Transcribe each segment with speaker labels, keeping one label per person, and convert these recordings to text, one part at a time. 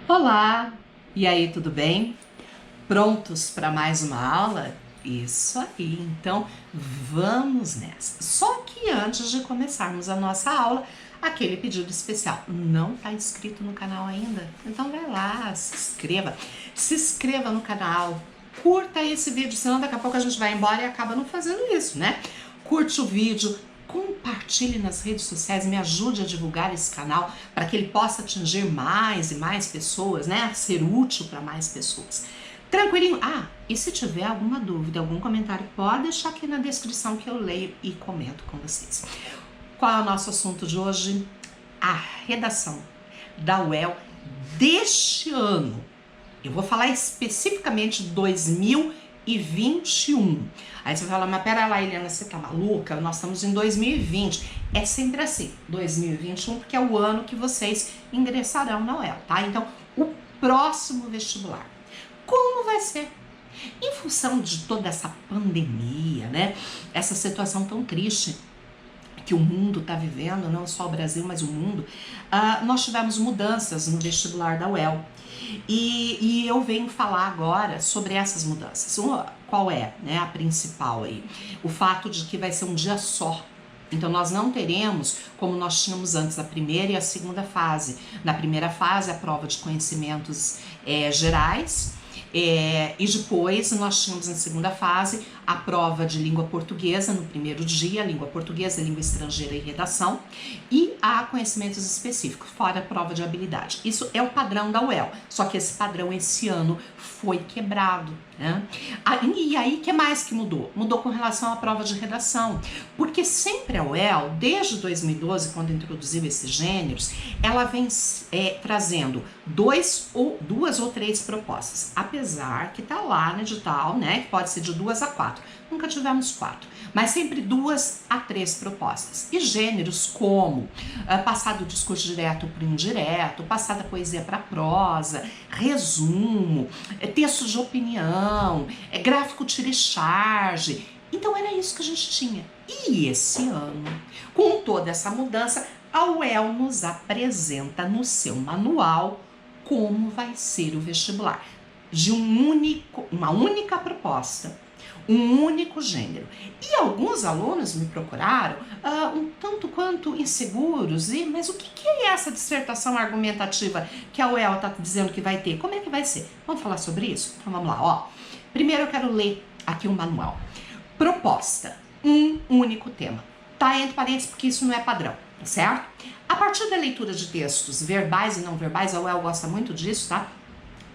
Speaker 1: Olá! E aí, tudo bem? Prontos para mais uma aula? Isso aí, então vamos nessa. Só que antes de começarmos a nossa aula, aquele pedido especial. Não está inscrito no canal ainda? Então vai lá, se inscreva. Se inscreva no canal, curta esse vídeo, senão daqui a pouco a gente vai embora e acaba não fazendo isso, né? Curte o vídeo, compartilhe nas redes sociais, me ajude a divulgar esse canal para que ele possa atingir mais e mais pessoas, né? Ser útil para mais pessoas. Tranquilinho? Ah, e se tiver alguma dúvida, algum comentário, pode deixar aqui na descrição que eu leio e comento com vocês. Qual é o nosso assunto de hoje? A redação da UEL deste ano. Eu vou falar especificamente de 2021. Aí você vai falar, mas pera lá, Eliana, você tá maluca? Nós estamos em 2020. É sempre assim, 2021, porque é o ano que vocês ingressarão na UEL, tá? Então, o próximo vestibular. Como vai ser? Em função de toda essa pandemia, né? Essa situação tão triste que o mundo está vivendo, não só o Brasil, mas o mundo, nós tivemos mudanças no vestibular da UEL. E eu venho falar agora sobre essas mudanças. Qual é, né, a principal aí? O fato de que vai ser um dia só. Então nós não teremos, como nós tínhamos antes, a primeira e a segunda fase. Na primeira fase, a prova de conhecimentos gerais, e depois nós tínhamos na segunda fase a prova de língua portuguesa no primeiro dia, língua portuguesa, língua estrangeira e redação, e há conhecimentos específicos, fora a prova de habilidade. Isso é o padrão da UEL, só que esse padrão esse ano foi quebrado, né? E aí, o que mais que mudou? Mudou com relação à prova de redação, porque sempre a UEL, desde 2012, quando introduziu esses gêneros, ela vem trazendo duas ou três propostas, apesar que tá lá no edital, né, que pode ser de 2 a 4. Nunca tivemos 4, mas sempre 2 a 3 propostas. E gêneros como passar do discurso direto para o indireto, passar da poesia para prosa, resumo, texto de opinião, gráfico tira e charge. Então era isso que a gente tinha. E esse ano, com toda essa mudança, a UEL nos apresenta no seu manual como vai ser o vestibular. De uma única proposta, um único gênero. E alguns alunos me procuraram um tanto quanto inseguros, mas o que é essa dissertação argumentativa que a UEL está dizendo que vai ter? Como é que vai ser? Vamos falar sobre isso? Então vamos lá, ó. Primeiro eu quero ler aqui o manual. Proposta, um único tema. Tá entre parênteses porque isso não é padrão, tá certo? A partir da leitura de textos verbais e não verbais, a UEL gosta muito disso, tá?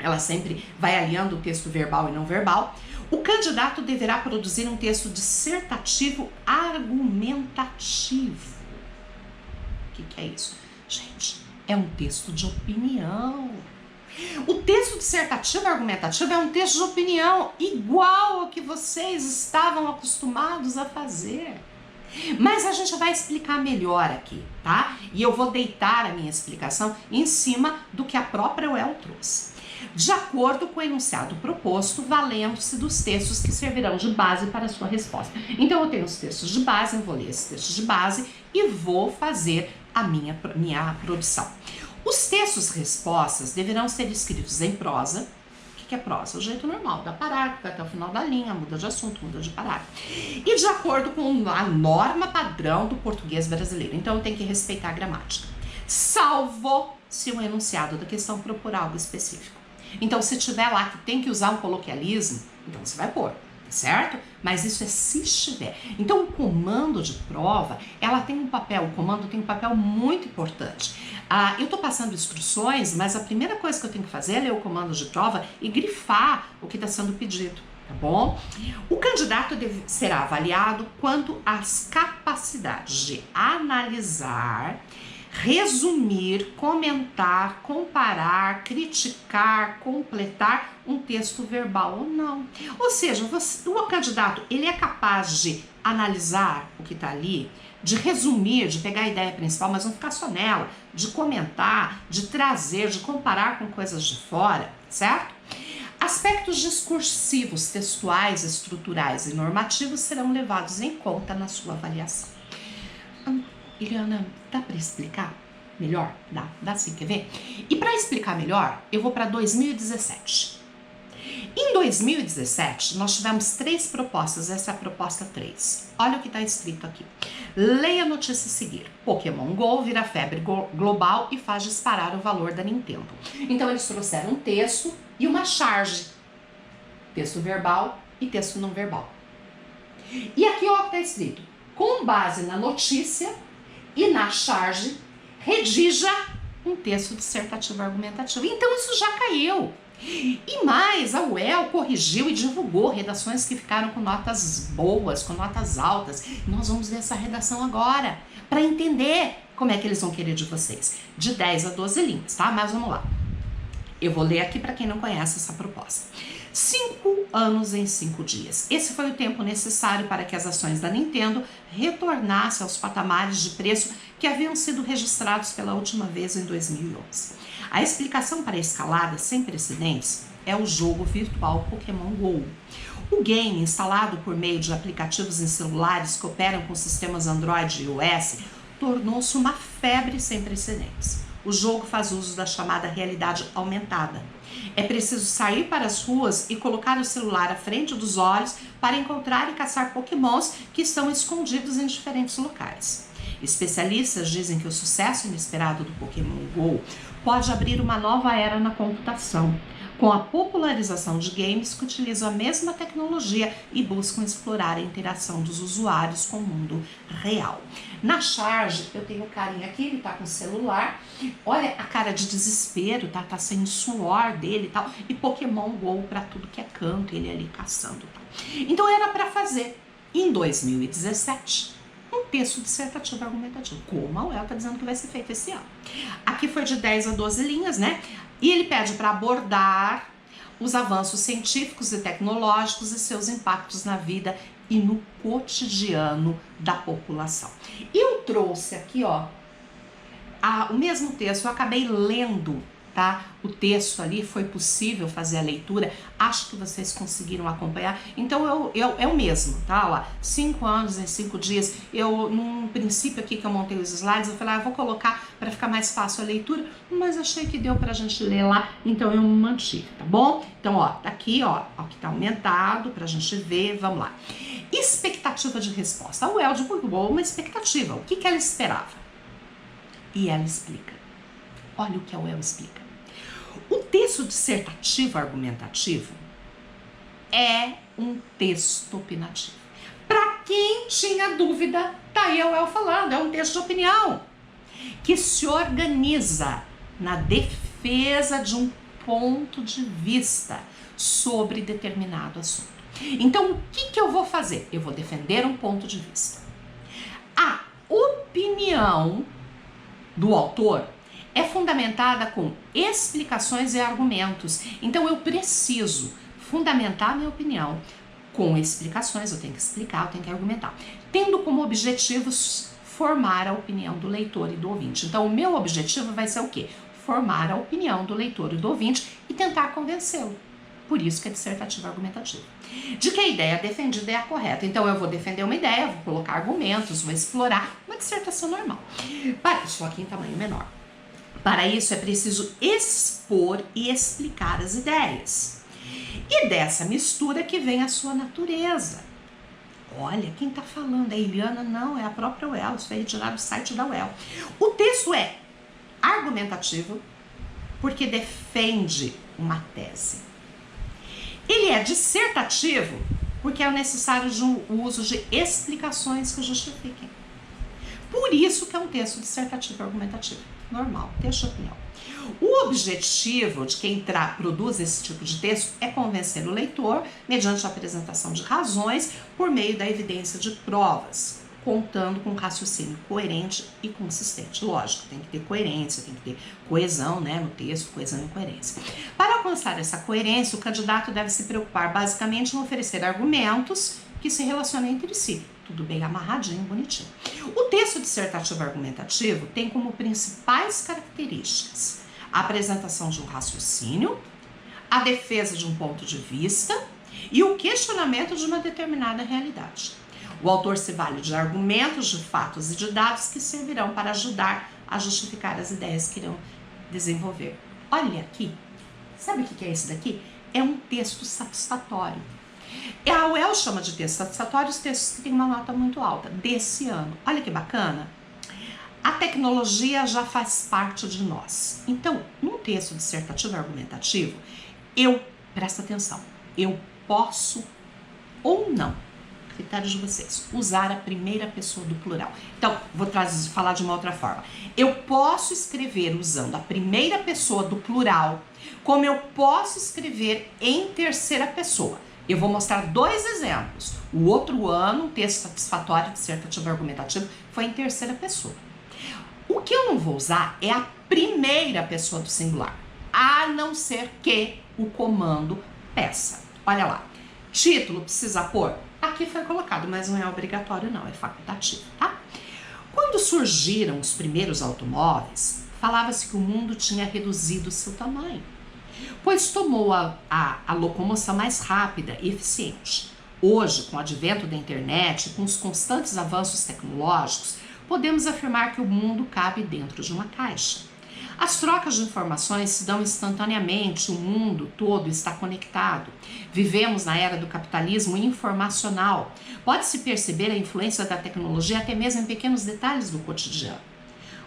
Speaker 1: Ela sempre vai alinhando o texto verbal e não verbal. O candidato deverá produzir um texto dissertativo argumentativo. O que é isso? Gente, é um texto de opinião. O texto dissertativo argumentativo é um texto de opinião igual ao que vocês estavam acostumados a fazer. Mas a gente vai explicar melhor aqui, tá? E eu vou deitar a minha explicação em cima do que a própria UEL trouxe. De acordo com o enunciado proposto, valendo-se dos textos que servirão de base para a sua resposta. Então eu tenho os textos de base, eu vou ler esses textos de base e vou fazer a minha produção. Os textos respostas deverão ser escritos em prosa. O que é prosa? O jeito normal, dá parágrafo, vai até o final da linha, muda de assunto, muda de parágrafo. E de acordo com a norma padrão do português brasileiro. Então eu tenho que respeitar a gramática. Salvo se o enunciado da questão propor algo específico. Então, se tiver lá que tem que usar um coloquialismo, então você vai pôr, certo? Mas isso é se estiver. Então, o comando de prova, o comando tem um papel muito importante. Eu tô passando instruções, mas a primeira coisa que eu tenho que fazer é ler o comando de prova e grifar o que está sendo pedido, tá bom? O candidato será avaliado quanto às capacidades de analisar, resumir, comentar, comparar, criticar, completar um texto verbal ou não. Ou seja, o candidato, ele é capaz de analisar o que está ali, de resumir, de pegar a ideia principal, mas não ficar só nela, de comentar, de trazer, de comparar com coisas de fora, certo? Aspectos discursivos, textuais, estruturais e normativos serão levados em conta na sua avaliação. Eliana, dá para explicar? Melhor? Dá sim, quer ver? E para explicar melhor, eu vou para 2017. Em 2017, nós tivemos 3 propostas, essa é a proposta 3. Olha o que está escrito aqui. Leia a notícia a seguir. Pokémon GO vira febre global e faz disparar o valor da Nintendo. Então eles trouxeram um texto e uma charge. Texto verbal e texto não verbal. E aqui ó, está escrito, com base na notícia e na charge, redija um texto dissertativo argumentativo. Então isso já caiu. E mais, a UEL corrigiu e divulgou redações que ficaram com notas boas, com notas altas. Nós vamos ver essa redação agora, para entender como é que eles vão querer de vocês. De 10 a 12 linhas, tá? Mas vamos lá. Eu vou ler aqui para quem não conhece essa proposta. 5 anos em 5 dias. Esse foi o tempo necessário para que as ações da Nintendo retornassem aos patamares de preço que haviam sido registrados pela última vez em 2011. A explicação para a escalada sem precedentes é o jogo virtual Pokémon GO. O game, instalado por meio de aplicativos em celulares que operam com sistemas Android e iOS, tornou-se uma febre sem precedentes. O jogo faz uso da chamada realidade aumentada. É preciso sair para as ruas e colocar o celular à frente dos olhos para encontrar e caçar Pokémons que estão escondidos em diferentes locais. Especialistas dizem que o sucesso inesperado do Pokémon GO pode abrir uma nova era na computação, com a popularização de games que utilizam a mesma tecnologia e buscam explorar a interação dos usuários com o mundo real. Na charge, eu tenho o carinha aqui, ele tá com o celular, olha a cara de desespero, tá sem suor dele e tal, e Pokémon GO pra tudo que é canto, ele ali caçando e tal. Então era para fazer, em 2017, um texto dissertativo argumentativo, como a UEL está dizendo que vai ser feito esse ano. Aqui foi de 10 a 12 linhas, né? E ele pede para abordar os avanços científicos e tecnológicos e seus impactos na vida e no cotidiano da população. Eu trouxe aqui, ó, o mesmo texto, eu acabei lendo, tá? O texto ali, foi possível fazer a leitura, acho que vocês conseguiram acompanhar, então é o mesmo, tá? Ó, 5 anos em 5 dias, num princípio aqui que eu montei os slides, eu falei, eu vou colocar para ficar mais fácil a leitura, mas achei que deu pra gente ler lá, então eu mantive, tá bom? Então, ó, tá aqui, ó que tá aumentado pra gente ver, vamos lá. Expectativa de resposta. A UEL divulgou uma expectativa, o que ela esperava? E ela explica. Olha o que a UEL explica. O texto dissertativo argumentativo é um texto opinativo. Para quem tinha dúvida, tá aí a UEL falando, é um texto de opinião que se organiza na defesa de um ponto de vista sobre determinado assunto. Então, o que eu vou fazer? Eu vou defender um ponto de vista. A opinião do autor é fundamentada com explicações e argumentos. Então eu preciso fundamentar a minha opinião com explicações, eu tenho que explicar, eu tenho que argumentar, tendo como objetivos formar a opinião do leitor e do ouvinte. Então o meu objetivo vai ser o quê? Formar a opinião do leitor e do ouvinte e tentar convencê-lo. Por isso que é dissertativo argumentativo. De que a ideia defendida é a correta. Então eu vou defender uma ideia, vou colocar argumentos, vou explorar uma dissertação normal. Para isso aqui em tamanho menor. Para isso é preciso expor e explicar as ideias. E dessa mistura que vem a sua natureza. Olha, quem está falando? É a Eliana? Não, é a própria UEL, isso foi retirado do site da UEL. O texto é argumentativo porque defende uma tese. Ele é dissertativo porque é necessário o uso de explicações que justifiquem. Por isso que é um texto dissertativo argumentativo. Normal, texto de opinião. O objetivo de quem produz esse tipo de texto é convencer o leitor mediante a apresentação de razões por meio da evidência de provas, contando com um raciocínio coerente e consistente. Lógico, tem que ter coerência, tem que ter coesão, né, no texto, coesão e coerência. Para alcançar essa coerência, o candidato deve se preocupar basicamente em oferecer argumentos que se relacionem entre si. Tudo bem amarradinho, bonitinho. O texto dissertativo argumentativo tem como principais características a apresentação de um raciocínio, a defesa de um ponto de vista e o questionamento de uma determinada realidade. O autor se vale de argumentos, de fatos e de dados que servirão para ajudar a justificar as ideias que irão desenvolver. Olha aqui, sabe o que é esse daqui? É um texto satisfatório. A UEL chama de texto satisfatório os textos que têm uma nota muito alta desse ano. Olha que bacana. A tecnologia já faz parte de nós. Então, num texto dissertativo argumentativo, presta atenção, eu posso ou não, critério de vocês, usar a primeira pessoa do plural. Então, vou falar de uma outra forma. Eu posso escrever usando a primeira pessoa do plural, como eu posso escrever em terceira pessoa. Eu vou mostrar 2 exemplos. O outro ano, um texto satisfatório, dissertativo argumentativo, foi em terceira pessoa. O que eu não vou usar é a primeira pessoa do singular, a não ser que o comando peça. Olha lá, título precisa pôr? Aqui foi colocado, mas não é obrigatório não, é facultativo, tá? Quando surgiram os primeiros automóveis, falava-se que o mundo tinha reduzido seu tamanho, pois tomou a locomoção mais rápida e eficiente. Hoje, com o advento da internet, com os constantes avanços tecnológicos, podemos afirmar que o mundo cabe dentro de uma caixa. As trocas de informações se dão instantaneamente, o mundo todo está conectado. Vivemos na era do capitalismo informacional. Pode-se perceber a influência da tecnologia até mesmo em pequenos detalhes do cotidiano.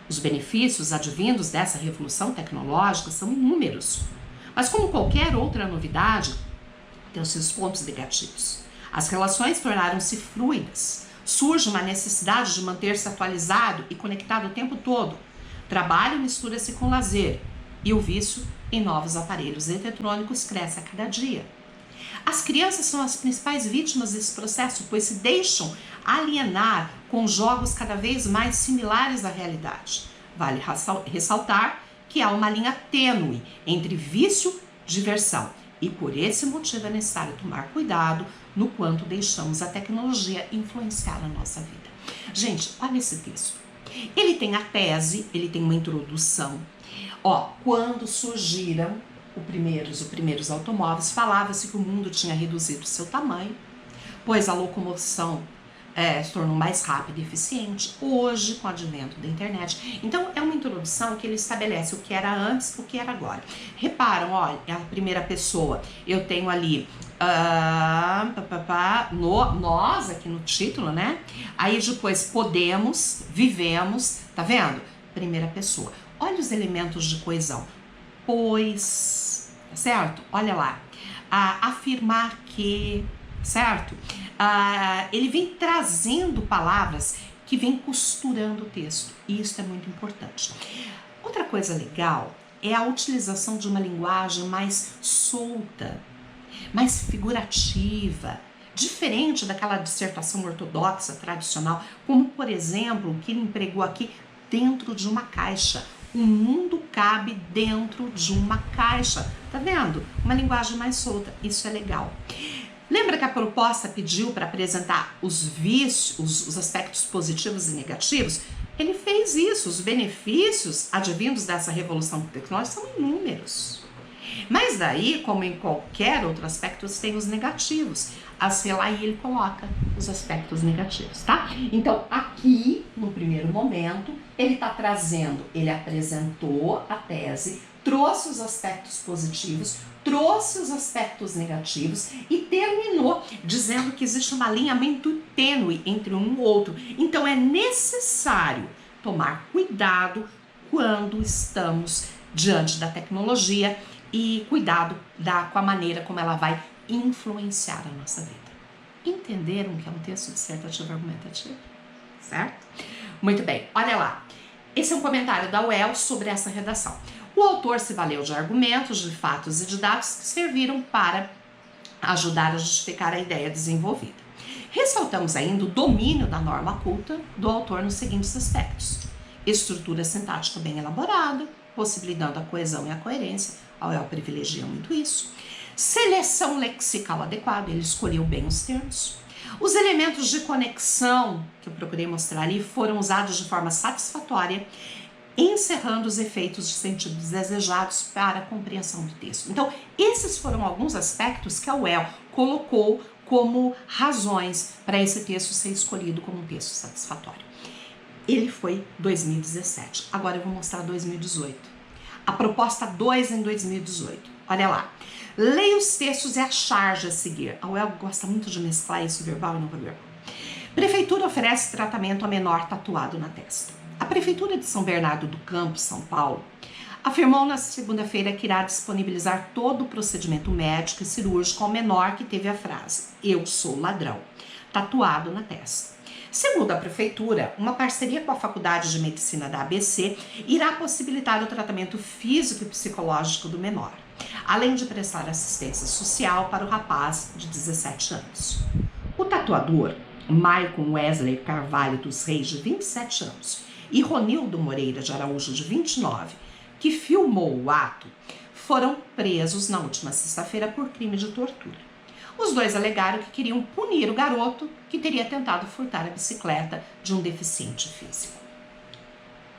Speaker 1: Os benefícios advindos dessa revolução tecnológica são inúmeros. Mas como qualquer outra novidade, tem os seus pontos negativos. As relações tornaram-se fluidas. Surge uma necessidade de manter-se atualizado e conectado o tempo todo. Trabalho mistura-se com lazer e o vício em novos aparelhos eletrônicos cresce a cada dia. As crianças são as principais vítimas desse processo, pois se deixam alienar com jogos cada vez mais similares à realidade. Vale ressaltar que há uma linha tênue entre vício e diversão, e por esse motivo é necessário tomar cuidado no quanto deixamos a tecnologia influenciar a nossa vida. Gente, olha esse texto. Ele tem a tese, ele tem uma introdução. Quando surgiram os primeiros automóveis, falava-se que o mundo tinha reduzido seu tamanho, pois a locomoção se tornou mais rápida e eficiente, hoje com o advento da internet. Então é uma introdução que ele estabelece o que era antes, o que era agora. Reparam, olha, a primeira pessoa, eu tenho ali nós aqui no título, né? Aí depois podemos, vivemos, tá vendo? Primeira pessoa. Olha os elementos de coesão. Pois, certo? Olha lá. Afirmar que, certo? Ele vem trazendo palavras que vem costurando o texto, e isso é muito importante. Outra coisa legal é a utilização de uma linguagem mais solta, mais figurativa, diferente daquela dissertação ortodoxa, tradicional, como, por exemplo, o que ele empregou aqui, dentro de uma caixa. O mundo cabe dentro de uma caixa, tá vendo? Uma linguagem mais solta, isso é legal. Lembra que a proposta pediu para apresentar os vícios, os aspectos positivos e negativos? Ele fez isso, os benefícios advindos dessa revolução tecnológica são inúmeros. Mas daí, como em qualquer outro aspecto, tem os negativos. Aí ele coloca os aspectos negativos, tá? Então, aqui, no primeiro momento, ele está trazendo, ele apresentou a tese, trouxe os aspectos positivos, trouxe os aspectos negativos e terminou dizendo que existe uma linha muito tênue entre um e o outro. Então, é necessário tomar cuidado quando estamos diante da tecnologia e cuidado com a maneira como ela vai influenciar a nossa vida. Entenderam que é um texto dissertativo argumentativo? Certo? Muito bem, olha lá. Esse é um comentário da UEL sobre essa redação. O autor se valeu de argumentos, de fatos e de dados que serviram para ajudar a justificar a ideia desenvolvida. Ressaltamos ainda o domínio da norma culta do autor nos seguintes aspectos: estrutura sintática bem elaborada, possibilitando a coesão e a coerência. A UEL privilegia muito isso. Seleção lexical adequada, ele escolheu bem os termos. Os elementos de conexão que eu procurei mostrar ali foram usados de forma satisfatória, encerrando os efeitos de sentido desejados para a compreensão do texto. Então, esses foram alguns aspectos que a UEL colocou como razões para esse texto ser escolhido como um texto satisfatório. Ele foi 2017. Agora eu vou mostrar 2018. A proposta 2 em 2018. Olha lá. Leia os textos e a charge a seguir. A UEL gosta muito de mesclar isso verbal e não verbal. Prefeitura oferece tratamento a menor tatuado na testa. A Prefeitura de São Bernardo do Campo, São Paulo, afirmou na segunda-feira que irá disponibilizar todo o procedimento médico e cirúrgico ao menor que teve a frase "Eu sou ladrão" tatuado na testa. Segundo a Prefeitura, uma parceria com a Faculdade de Medicina da ABC irá possibilitar o tratamento físico e psicológico do menor, além de prestar assistência social para o rapaz de 17 anos. O tatuador, Maicon Wesley Carvalho dos Reis, de 27 anos, e Ronildo Moreira de Araújo, de 29, que filmou o ato, foram presos na última sexta-feira por crime de tortura. Os dois alegaram que queriam punir o garoto que teria tentado furtar a bicicleta de um deficiente físico.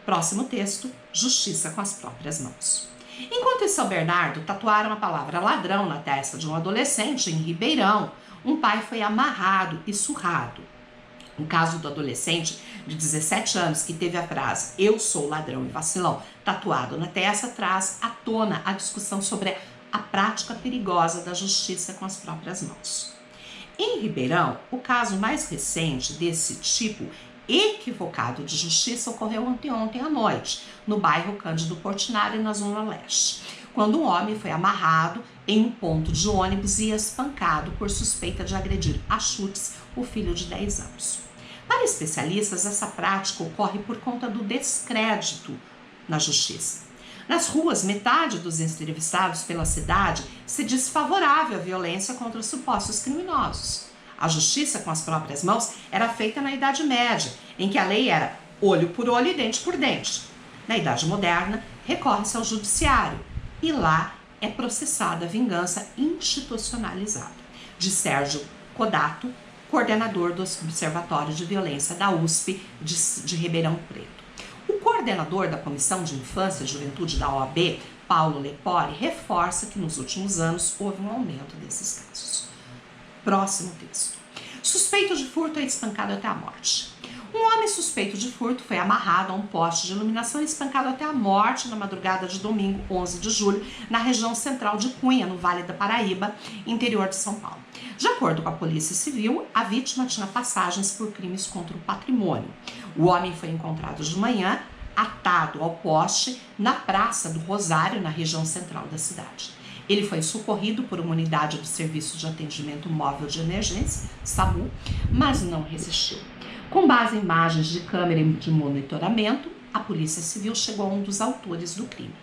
Speaker 1: Próximo texto, justiça com as próprias mãos. Enquanto em São Bernardo tatuaram a palavra ladrão na testa de um adolescente, em Ribeirão, um pai foi amarrado e surrado. O caso do adolescente de 17 anos que teve a frase "Eu sou ladrão e vacilão" tatuado na testa traz à tona a discussão sobre a prática perigosa da justiça com as próprias mãos. Em Ribeirão, o caso mais recente desse tipo equivocado de justiça ocorreu ontem à noite, no bairro Cândido Portinari, na Zona Leste, quando um homem foi amarrado em um ponto de ônibus e espancado por suspeita de agredir a chutes o filho de 10 anos. Para especialistas, essa prática ocorre por conta do descrédito na justiça. Nas ruas, metade dos entrevistados pela cidade se diz favorável à violência contra os supostos criminosos. A justiça com as próprias mãos era feita na Idade Média, em que a lei era olho por olho e dente por dente. Na Idade Moderna, recorre-se ao judiciário e lá é processada a vingança institucionalizada. De Sérgio Codato, coordenador do Observatório de Violência da USP de Ribeirão Preto. O coordenador da Comissão de Infância e Juventude da OAB, Paulo Lepore, reforça que nos últimos anos houve um aumento desses casos. Próximo texto. Suspeito de furto é espancado até a morte. Um homem suspeito de furto foi amarrado a um poste de iluminação e espancado até a morte na madrugada de domingo, 11 de julho, na região central de Cunha, no Vale da Paraíba, interior de São Paulo. De acordo com a Polícia Civil, a vítima tinha passagens por crimes contra o patrimônio. O homem foi encontrado de manhã, atado ao poste, na Praça do Rosário, na região central da cidade. Ele foi socorrido por uma unidade do Serviço de Atendimento Móvel de Emergência, SAMU, mas não resistiu. Com base em imagens de câmera de monitoramento, a Polícia Civil chegou a um dos autores do crime.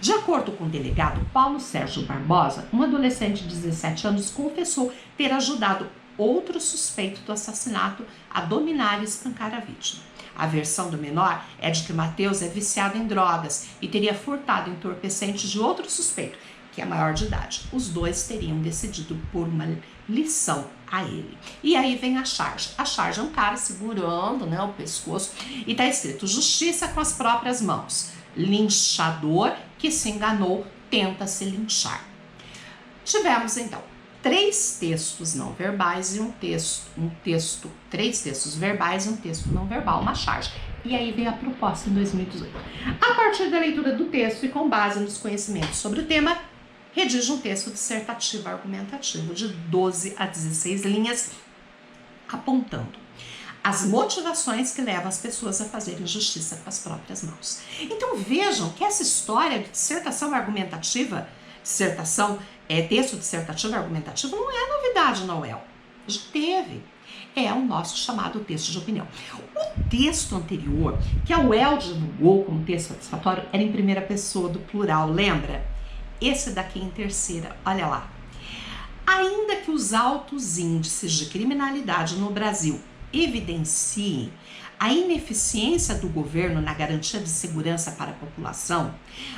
Speaker 1: De acordo com o delegado Paulo Sérgio Barbosa, um adolescente de 17 anos confessou ter ajudado outro suspeito do assassinato a dominar e espancar a vítima. A versão do menor é de que Matheus é viciado em drogas e teria furtado entorpecentes de outro suspeito, que é maior de idade. Os dois teriam decidido por uma lição a ele. E aí vem a charge. A charge é um cara segurando, o pescoço e está escrito justiça com as próprias mãos. Linchador que se enganou tenta se linchar. Tivemos então 3 textos não verbais e três textos verbais e um texto não verbal, uma charge. E aí vem a proposta em 2018. A partir da leitura do texto e com base nos conhecimentos sobre o tema, redige um texto dissertativo argumentativo de 12 a 16 linhas, apontando as motivações que levam as pessoas a fazerem justiça com as próprias mãos. Então vejam que essa história de dissertação argumentativa, texto dissertativo argumentativo, não é novidade na UEL. Já teve. É o nosso chamado texto de opinião. O texto anterior, que a UEL divulgou como texto satisfatório, era em primeira pessoa do plural, lembra? Esse daqui em terceira, olha lá. Ainda que os altos índices de criminalidade no Brasil evidenciem a ineficiência do governo na garantia de segurança para a população,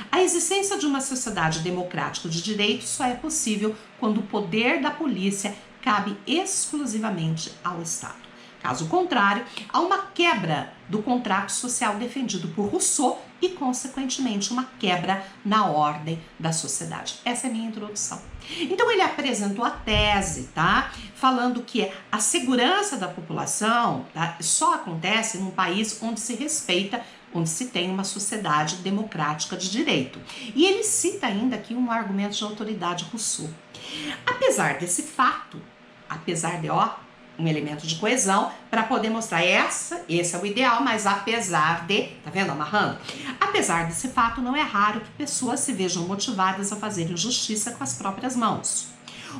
Speaker 1: a existência de uma sociedade democrática de direito só é possível quando o poder da polícia cabe exclusivamente ao Estado. Caso contrário, há uma quebra do contrato social defendido por Rousseau e, consequentemente, uma quebra na ordem da sociedade. Essa é a minha introdução. Então, ele apresentou a tese, tá? Falando que a segurança da população, tá, só acontece num país onde se respeita, onde se tem uma sociedade democrática de direito. E ele cita ainda aqui um argumento de autoridade Rousseau. Apesar desse fato, apesar de, um elemento de coesão, para poder mostrar esse é o ideal, mas apesar de, tá vendo, amarrando? Apesar desse fato, não é raro que pessoas se vejam motivadas a fazerem justiça com as próprias mãos.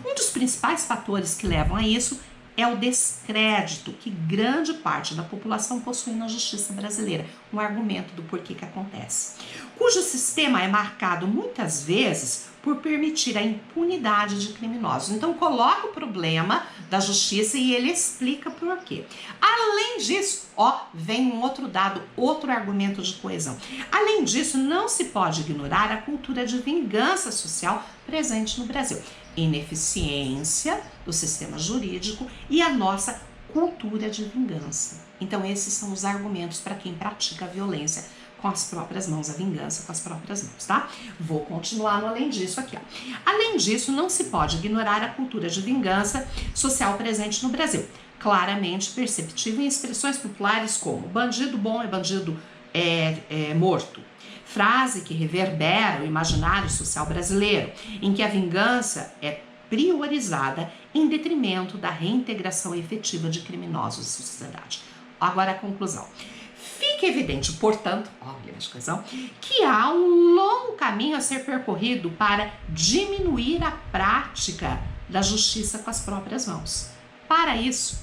Speaker 1: Um dos principais fatores que levam a isso é o descrédito que grande parte da população possui na justiça brasileira, um argumento do porquê que acontece, cujo sistema é marcado muitas vezes por permitir a impunidade de criminosos. Então coloca o problema da justiça e ele explica por quê. Além disso, vem um outro dado, outro argumento de coesão. Além disso, não se pode ignorar a cultura de vingança social presente no Brasil. Ineficiência do sistema jurídico e a nossa cultura de vingança. Então esses são os argumentos para quem pratica a violência com as próprias mãos, a vingança com as próprias mãos, tá? Vou continuar no além disso aqui, ó. Além disso, não se pode ignorar a cultura de vingança social presente no Brasil, claramente perceptível em expressões populares como bandido bom é bandido morto, frase que reverbera o imaginário social brasileiro, em que a vingança é priorizada em detrimento da reintegração efetiva de criminosos à sociedade. Agora a conclusão. Fica evidente, portanto, que há um longo caminho a ser percorrido para diminuir a prática da justiça com as próprias mãos. Para isso,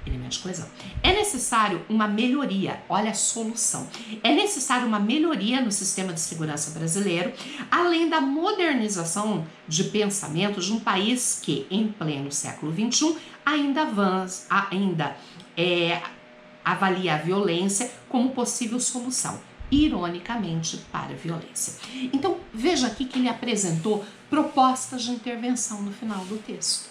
Speaker 1: elemento de coesão, é necessário uma melhoria, olha a solução, é necessário uma melhoria no sistema de segurança brasileiro, além da modernização de pensamento de um país que, em pleno século XXI, ainda avalia a violência como possível solução, ironicamente, para a violência. Então, veja aqui que ele apresentou propostas de intervenção no final do texto.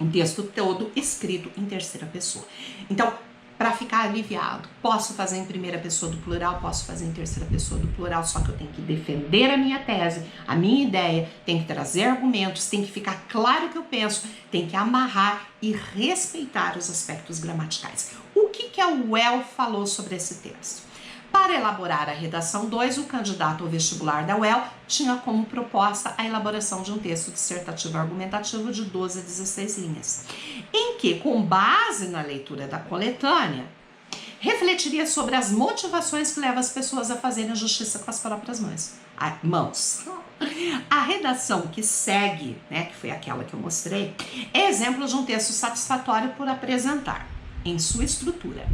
Speaker 1: Um texto todo escrito em terceira pessoa. Então, para ficar aliviado, posso fazer em primeira pessoa do plural, posso fazer em terceira pessoa do plural, só que eu tenho que defender a minha tese, a minha ideia, tem que trazer argumentos, tem que ficar claro o que eu penso, tem que amarrar e respeitar os aspectos gramaticais. O que a UEL falou sobre esse texto? Para elaborar a redação 2, o candidato ao vestibular da UEL tinha como proposta a elaboração de um texto dissertativo argumentativo de 12 a 16 linhas, em que, com base na leitura da coletânea, refletiria sobre as motivações que levam as pessoas a fazerem justiça com as próprias mãos. A redação que segue, que foi aquela que eu mostrei, é exemplo de um texto satisfatório por apresentar, em sua estrutura,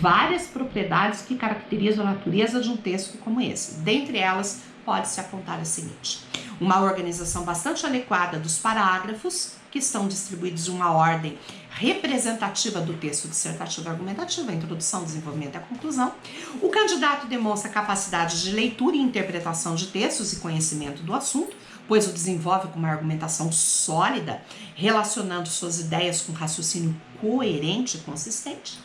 Speaker 1: várias propriedades que caracterizam a natureza de um texto como esse. Dentre elas, pode-se apontar a seguinte: uma organização bastante adequada dos parágrafos, que estão distribuídos em uma ordem representativa do texto dissertativo argumentativo, a introdução, o desenvolvimento e a conclusão. O candidato demonstra capacidade de leitura e interpretação de textos e conhecimento do assunto, pois o desenvolve com uma argumentação sólida, relacionando suas ideias com raciocínio coerente e consistente.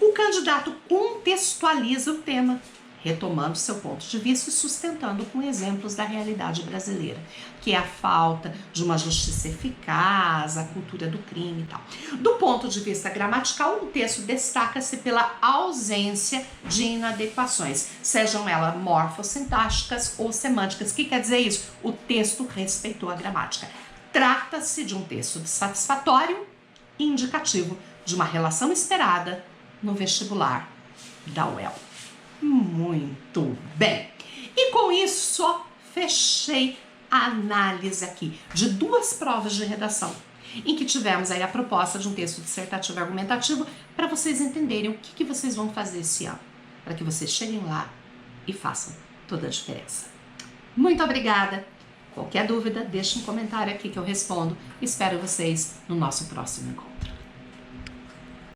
Speaker 1: O candidato contextualiza o tema, retomando seu ponto de vista e sustentando com exemplos da realidade brasileira, que é a falta de uma justiça eficaz, a cultura do crime e tal. Do ponto de vista gramatical, o texto destaca-se pela ausência de inadequações, sejam elas morfossintáticas ou semânticas. O que quer dizer isso? O texto respeitou a gramática. Trata-se de um texto satisfatório e indicativo de uma relação esperada no vestibular da UEL. Muito bem! E com isso, fechei a análise aqui de duas provas de redação, em que tivemos aí a proposta de um texto dissertativo argumentativo para vocês entenderem o que vocês vão fazer esse ano, para que vocês cheguem lá e façam toda a diferença. Muito obrigada! Qualquer dúvida, deixe um comentário aqui que eu respondo. Espero vocês no nosso próximo encontro.